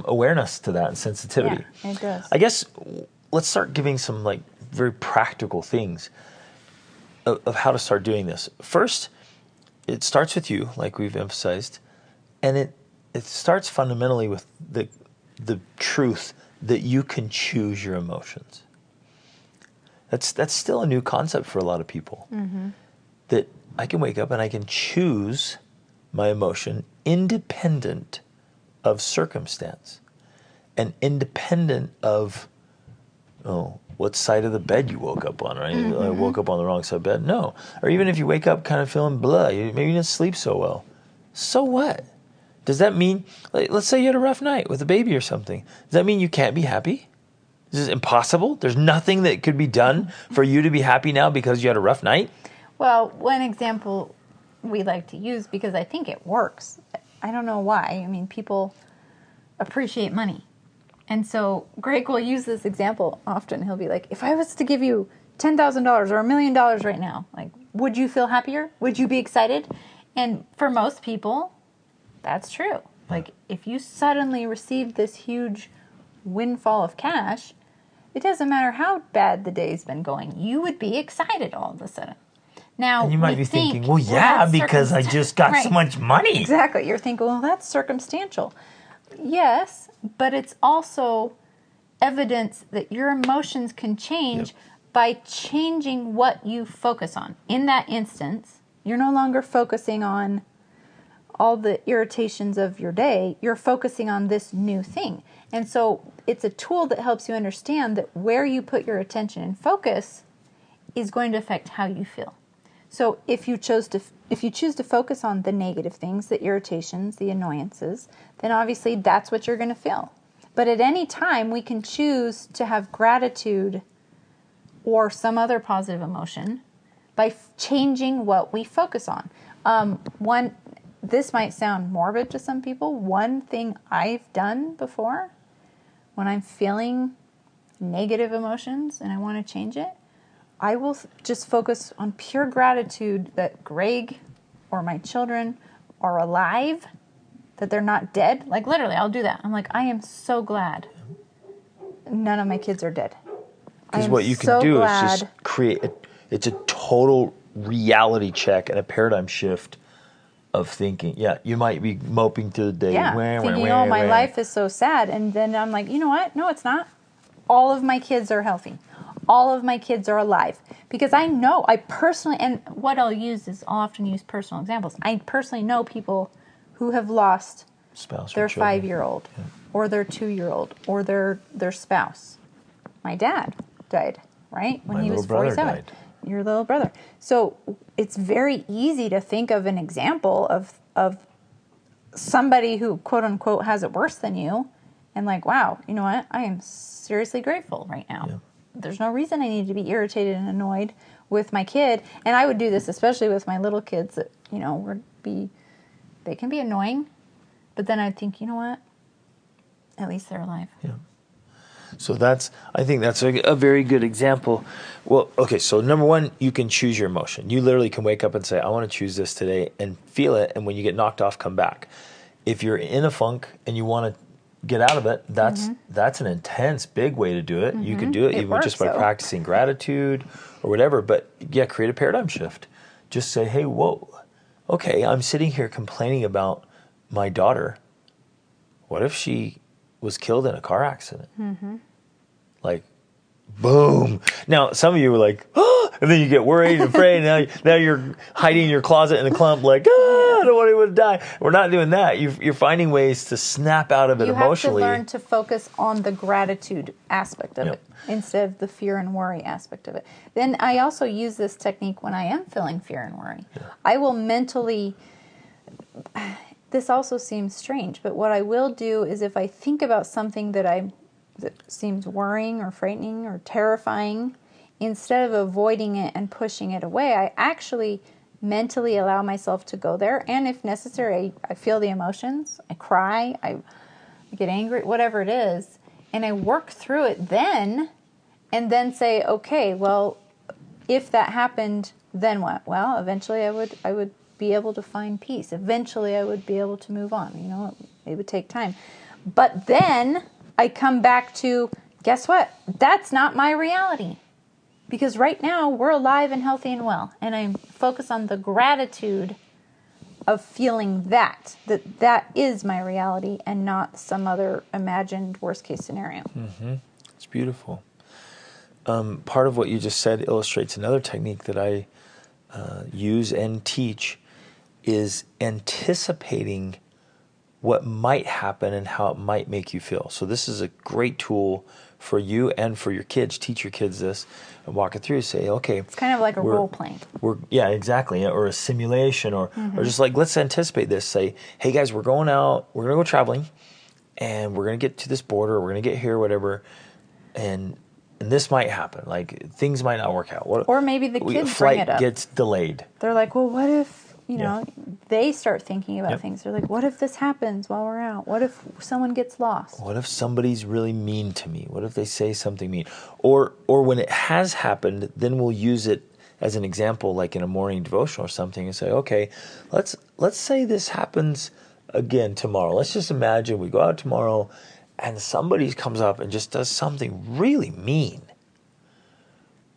awareness to that and sensitivity. Yeah, it does. I guess let's start giving some like very practical things of how to start doing this. First, it starts with you, like we've emphasized, and it starts fundamentally with the truth that you can choose your emotions. That's still a new concept for a lot of people. Mm-hmm. That I can wake up and I can choose my emotion independent of circumstance and independent of what side of the bed you woke up on, right? Mm-hmm. I woke up on the wrong side of bed. No. Or even if you wake up kind of feeling blah, maybe you didn't sleep so well. So what? Does that mean, let's say you had a rough night with a baby or something. Does that mean you can't be happy? Is it impossible? There's nothing that could be done for you to be happy now because you had a rough night? Well, one example we like to use, because I think it works. I don't know why. I mean, people appreciate money. And so Greg will use this example often. He'll be like, if I was to give you $10,000 or $1 million right now, like, would you feel happier? Would you be excited? And for most people, that's true. Like, if you suddenly received this huge windfall of cash, it doesn't matter how bad the day's been going, you would be excited all of a sudden. Now, and you might be thinking, well, yeah, because I just got so much money. Exactly. You're thinking, well, that's circumstantial. Yes, but it's also evidence that your emotions can change by changing what you focus on. In that instance, you're no longer focusing on all the irritations of your day, you're focusing on this new thing. And so it's a tool that helps you understand that where you put your attention and focus is going to affect how you feel. So if you choose to focus on the negative things, the irritations, the annoyances, then obviously that's what you're going to feel. But at any time, we can choose to have gratitude or some other positive emotion by changing what we focus on. This might sound morbid to some people. One thing I've done before, when I'm feeling negative emotions and I want to change it, I will just focus on pure gratitude that Greg or my children are alive, that they're not dead. Like literally, I'll do that. I'm like, I am so glad none of my kids are dead. Because what you can do is just it's a total reality check and a paradigm shift of thinking. Yeah, you might be moping through the day. Yeah, thinking, my life is so sad. And then I'm like, you know what? No, it's not. All of my kids are healthy. All of my kids are alive. Because I know, I personally, and what I'll often use personal examples. I personally know people who have lost their 5-year-old or their 2-year-old or their spouse. My dad died, right? When he was 47. Died. Your little brother. So it's very easy to think of an example of somebody who, quote unquote, has it worse than you. And like, wow, you know what? I am seriously grateful right now. Yeah. There's no reason I need to be irritated and annoyed with my kid. And I would do this especially with my little kids that, they can be annoying. But then I'd think, you know what? At least they're alive. Yeah. So I think that's a very good example. Well, okay, so number one, you can choose your emotion. You literally can wake up and say, I want to choose this today, and feel it, and when you get knocked off, come back. If you're in a funk and you want to get out of it, that's an intense, big way to do it. Mm-hmm. You could do it even just by practicing gratitude or whatever, but yeah, create a paradigm shift. Just say, hey, whoa, okay, I'm sitting here complaining about my daughter. What if she was killed in a car accident? Mm-hmm. Like, boom. Now, some of you were like, oh, and then you get worried and afraid. Now you're hiding in your closet in a clump like, I don't want anyone to die. We're not doing that. You're finding ways to snap out of it emotionally. You have to learn to focus on the gratitude aspect of it instead of the fear and worry aspect of it. Then I also use this technique when I am feeling fear and worry. Yeah. I will mentally... This also seems strange, but what I will do is if I think about something that seems worrying or frightening or terrifying, instead of avoiding it and pushing it away, I actually mentally allow myself to go there. And if necessary, I feel the emotions. I cry. I get angry, whatever it is. And I work through it then and then say, okay, well, if that happened, then what? Well, eventually I would be able to find peace. Eventually I would be able to move on. It would take time. But then I come back to, guess what? That's not my reality. Because right now we're alive and healthy and well. And I'm focused on the gratitude of feeling that is my reality and not some other imagined worst case scenario. Mm-hmm. It's beautiful. Part of what you just said illustrates another technique that I use and teach is anticipating what might happen and how it might make you feel. So this is a great tool for you and for your kids. Teach your kids this and walk it through. Say, okay. It's kind of like a role playing. Yeah, exactly. Or a simulation or just like, let's anticipate this. Say, hey guys, we're going out, we're going to go traveling and we're going to get to this border, or we're going to get here, whatever. And this might happen. Like things might not work out. Or maybe the kids bring it up. Flight gets delayed. They're like, well, what if, they start thinking about things. They're like, what if this happens while we're out? What if someone gets lost? What if somebody's really mean to me? What if they say something mean? Or when it has happened, then we'll use it as an example, like in a morning devotional or something, and say, okay, let's say this happens again tomorrow. Let's just imagine we go out tomorrow and somebody comes up and just does something really mean.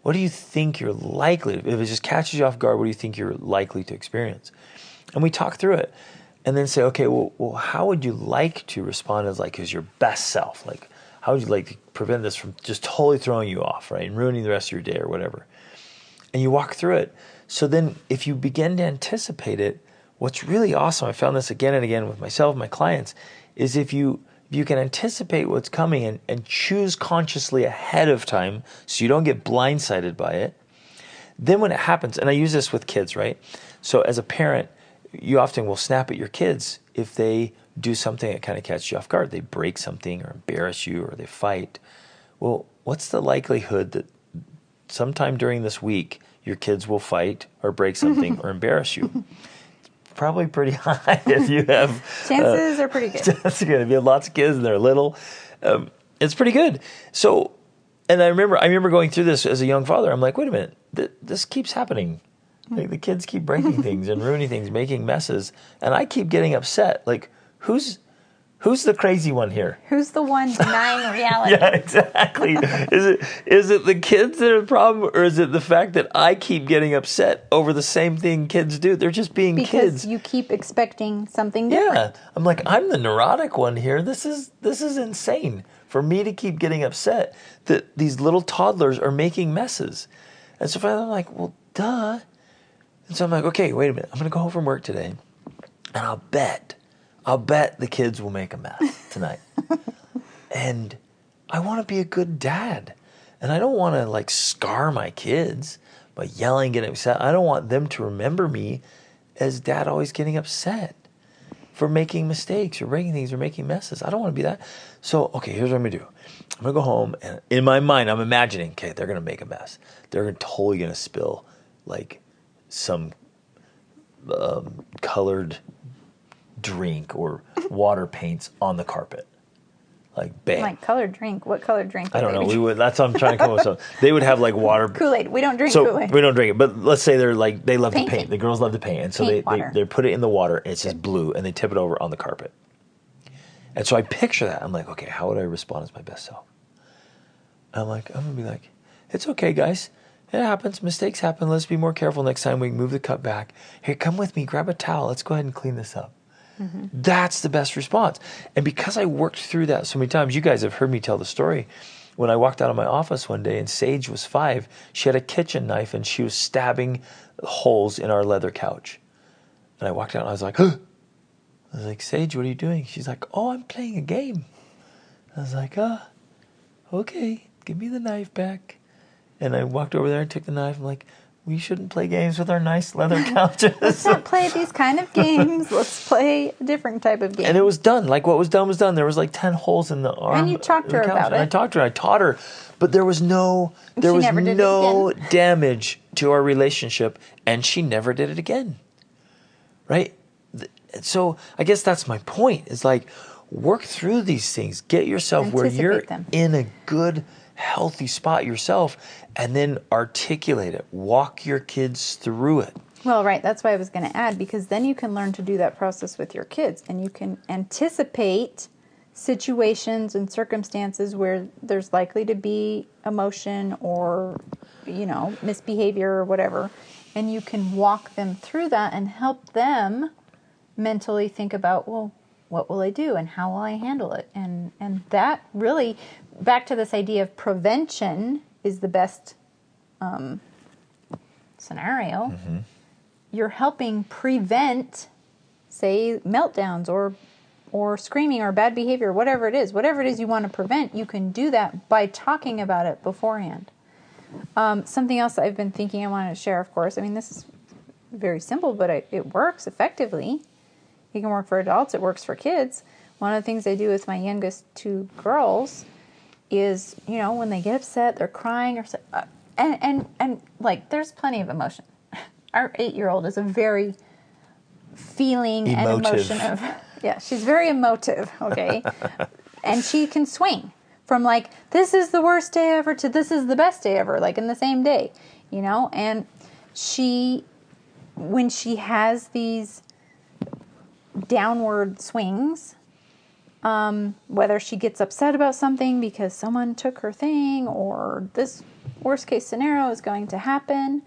What do you think you're likely, if it just catches you off guard, what do you think you're likely to experience? And we talk through it and then say, okay, well, how would you like to respond as your best self? Like, how would you like to prevent this from just totally throwing you off, right? And ruining the rest of your day or whatever. And you walk through it. So then if you begin to anticipate it, what's really awesome, I found this again and again with myself, my clients, is if you can anticipate what's coming and choose consciously ahead of time so you don't get blindsided by it, then when it happens, and I use this with kids, right? So as a parent, you often will snap at your kids if they do something that kind of catches you off guard. They break something or embarrass you or they fight. Well, what's the likelihood that sometime during this week your kids will fight or break something or embarrass you? Probably pretty high if you have... Chances are pretty good. That's good. If you have lots of kids and they're little, it's pretty good. So, and I remember going through this as a young father. I'm like, wait a minute, this keeps happening. Like the kids keep breaking things and ruining things, making messes, and I keep getting upset. Like, who's the crazy one here? Who's the one denying reality? Yeah, exactly. Is it the kids that are the problem, or is it the fact that I keep getting upset over the same thing kids do? They're just being kids. Because you keep expecting something different. Yeah, I'm like, I'm the neurotic one here. This is insane for me to keep getting upset that these little toddlers are making messes. And so finally I'm like, well, duh. And so I'm like, okay, wait a minute. I'm going to go home from work today, and I'll bet the kids will make a mess tonight. And I want to be a good dad. And I don't want to like scar my kids by yelling, getting upset. I don't want them to remember me as dad always getting upset for making mistakes or breaking things or making messes. I don't want to be that. So, okay, here's what I'm going to do. I'm going to go home, and in my mind, I'm imagining, okay, they're going to make a mess. They're totally going to spill like some colored drink or water paints on the carpet. Like, bang. Like colored drink. What colored drink? I don't know. That's what I'm trying to come up with. So they would have like water. Kool-Aid. We don't drink Kool-Aid. We don't drink it. But let's say they love Painting. to paint. The girls love to paint. And so they put it in the water, and it's just blue, and they tip it over on the carpet. And so I picture that. I'm like, okay, how would I respond as my best self? I'm going to be like, it's okay, guys. It happens. Mistakes happen. Let's be more careful next time. We can move the cup back. Here, come with me. Grab a towel. Let's go ahead and clean this up. Mm-hmm. That's the best response. And because I worked through that so many times, you guys have heard me tell the story. When I walked out of my office one day and Sage was 5, she had a kitchen knife and she was stabbing holes in our leather couch. And I walked out and I was like, huh. I was like, Sage, what are you doing? She's like, oh, I'm playing a game. I was like, okay, give me the knife back. And I walked over there and took the knife. I'm like, we shouldn't play games with our nice leather couches. Let's not play these kind of games. Let's play a different type of game. And it was done. Like, what was done was done. There was like 10 holes in the arm. And you talked to her about it. I talked to her. I taught her. But there was no damage to our relationship. And she never did it again. Right? So I guess that's my point. Is like, work through these things. Get yourself where you're in a good, healthy spot yourself, and then articulate it. Walk your kids through it. Well, right. That's why I was going to add, because then you can learn to do that process with your kids, and you can anticipate situations and circumstances where there's likely to be emotion or, misbehavior or whatever, and you can walk them through that and help them mentally think about, well, what will I do and how will I handle it? And that really, back to this idea of prevention is the best scenario. Mm-hmm. You're helping prevent, say, meltdowns or screaming or bad behavior, whatever it is you want to prevent. You can do that by talking about it beforehand. Something else I've been thinking I wanted to share, of course. I mean, this is very simple, but it works effectively. It can work for adults. It works for kids. One of the things I do with my youngest 2 girls is, when they get upset, they're crying or and like there's plenty of emotion. Our 8-year-old is a very feeling emotive. And emotion she's very emotive. Okay, and she can swing from like this is the worst day ever to this is the best day ever, like in the same day, And when she has these downward swings, whether she gets upset about something because someone took her thing or this worst case scenario is going to happen,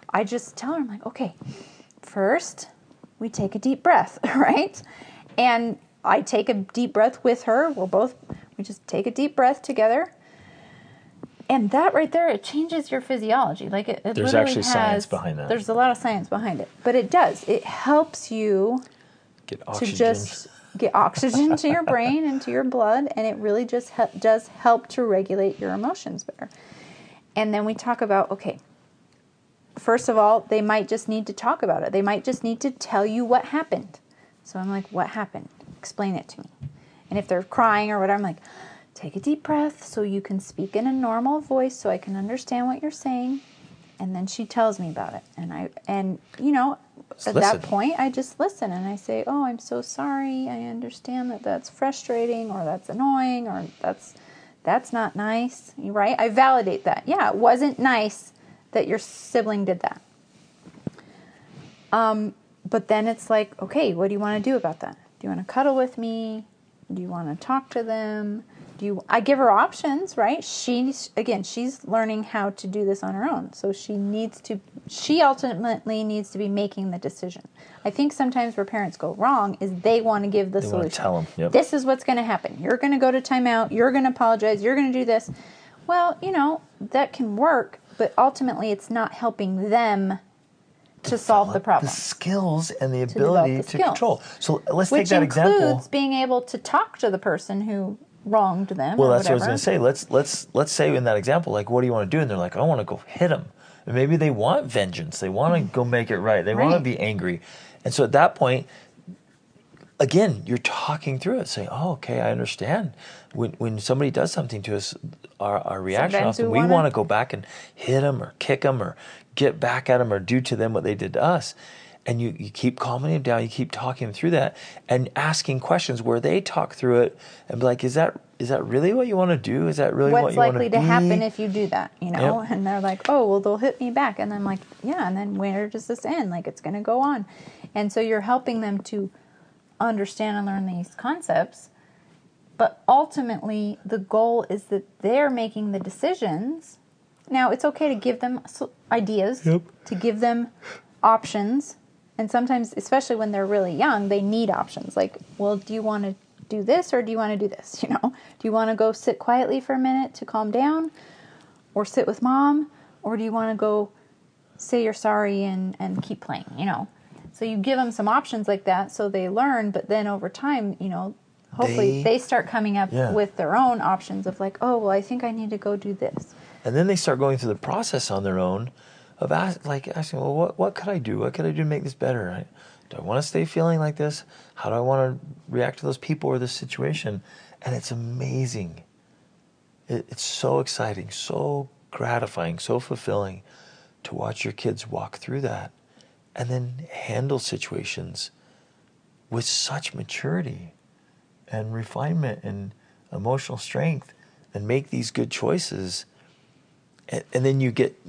I just tell her, I'm like, okay, first we take a deep breath, right? And I take a deep breath with her. We just take a deep breath together And that right there, it changes your physiology. Like it There's literally actually science behind that. There's a lot of science behind it. But it does. It helps you Get oxygen. to just get oxygen to your brain and to your blood. And it really just does help to regulate your emotions better. And then we talk about, okay, first of all, they might just need to talk about it. They might just need to tell you what happened. So I'm like, what happened? Explain it to me. And if they're crying or whatever, I'm like, take a deep breath so you can speak in a normal voice so I can understand what you're saying. And then she tells me about it. And at that point, I just listen and I say, oh, I'm so sorry. I understand that that's frustrating or that's annoying or that's not nice, right? I validate that. Yeah, it wasn't nice that your sibling did that. But then it's like, okay, what do you want to do about that? Do you want to cuddle with me? Do you want to talk to them? I give her options, right? She's learning how to do this on her own. So she ultimately needs to be making the decision. I think sometimes where parents go wrong is they want to give the solution. Want to tell them, yep. This is what's going to happen. You're going to go to timeout. You're going to apologize. You're going to do this. Well, that can work, but ultimately it's not helping them to solve the problem. The skills and the ability to control. So let's take that example. Which includes being able to talk to the person who wronged them. Well, or that's whatever. what I was going to say. Let's say in that example, like, what do you want to do? And they're like, I want to go hit him. And maybe they want vengeance. They want to go make it right. They want to be angry. And so at that point, again, you're talking through it, saying, oh, okay, I understand. When somebody does something to us, our reaction often, we want to go back and hit them or kick them or get back at them or do to them what they did to us. And you keep calming them down, you keep talking them through that and asking questions where they talk through it and be like, is that really what you want to do? Is that really what you want to be? What's likely to happen if you do that, Yep. And they're like, oh, well, they'll hit me back. And I'm like, yeah, and then where does this end? Like, it's going to go on. And so you're helping them to understand and learn these concepts. But ultimately, the goal is that they're making the decisions. Now, it's okay to give them ideas, Yep. to give them options. And sometimes, especially when they're really young, they need options. Like, well, do you want to do this or do you want to do this? Do you want to go sit quietly for a minute to calm down or sit with mom? Or do you want to go say you're sorry and keep playing, So you give them some options like that so they learn. But then over time, hopefully they start coming up with their own options of like, oh, well, I think I need to go do this. And then they start going through the process on their own of asking, well, what could I do? What could I do to make this better? Do I want to stay feeling like this? How do I want to react to those people or this situation? And it's amazing. It's so exciting, so gratifying, so fulfilling to watch your kids walk through that and then handle situations with such maturity and refinement and emotional strength and make these good choices. And then you get...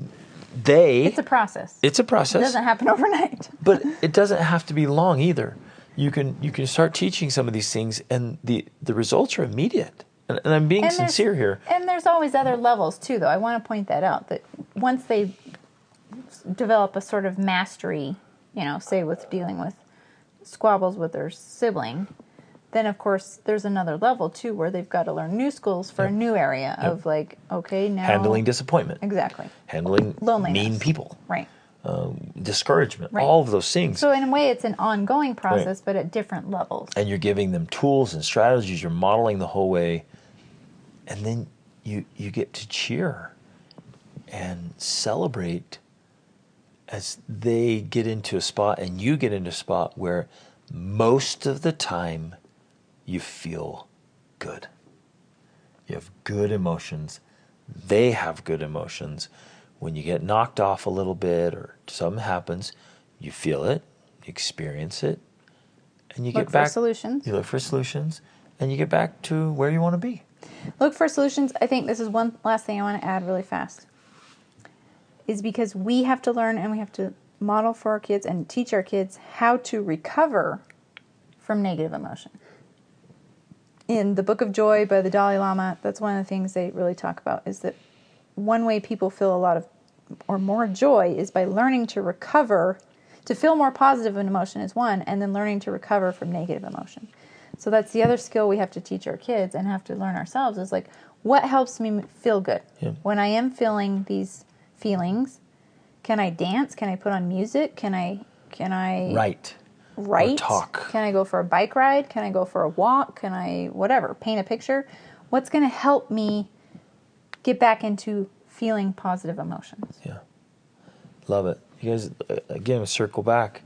It's a process. It doesn't happen overnight. But it doesn't have to be long either. You can start teaching some of these things, and the results are immediate. And I'm being sincere here. And there's always other levels too, though. I want to point that out. That once they develop a sort of mastery, say with dealing with squabbles with their sibling, then of course there's another level too where they've got to learn new skills for a new area of like, okay, now handling disappointment, exactly, handling loneliness, mean people, right, discouragement, all of those things. So in a way, it's an ongoing process, but at different levels. And you're giving them tools and strategies. You're modeling the whole way, and then you get to cheer and celebrate as they get into a spot and you get into a spot where most of the time you feel good. You have good emotions. They have good emotions. When you get knocked off a little bit or something happens, you feel it, you experience it, and you get back. Look for solutions. You look for solutions, and you get back to where you want to be. Look for solutions. I think this is one last thing I want to add really fast. Is because we have to learn and we have to model for our kids and teach our kids how to recover from negative emotion. In the Book of Joy by the Dalai Lama, that's one of the things they really talk about, is that one way people feel a lot of or more joy is by learning to recover. To feel more positive an emotion is one, and then learning to recover from negative emotion. So that's the other skill we have to teach our kids and have to learn ourselves, is like, What helps me feel good? Yeah. When I am feeling these feelings, can I dance? Can I put on music? Can I Write? Or talk? Can I go for a bike ride? Can I go for a walk? Can I, whatever, paint a picture? What's going to help me get back into feeling positive emotions? Yeah. Love it. You guys, again, circle back.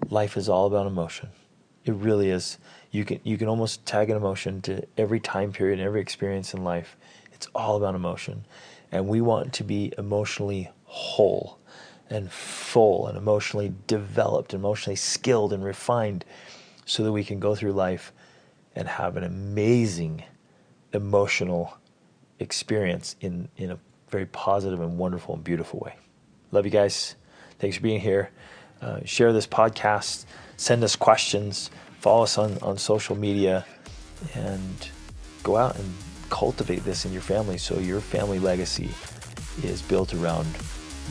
Life is all about emotion. It really is. You can almost tag an emotion to every time period, every experience in life. It's all about emotion. And we want to be emotionally whole and full and emotionally developed, emotionally skilled and refined so that we can go through life and have an amazing emotional experience in a very positive and wonderful and beautiful way. Love you guys. Thanks for being here. Share this podcast. Send us questions. Follow us on social media. And go out and cultivate this in your family so your family legacy is built around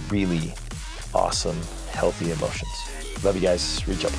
really awesome, healthy emotions. Love you guys. Reach up.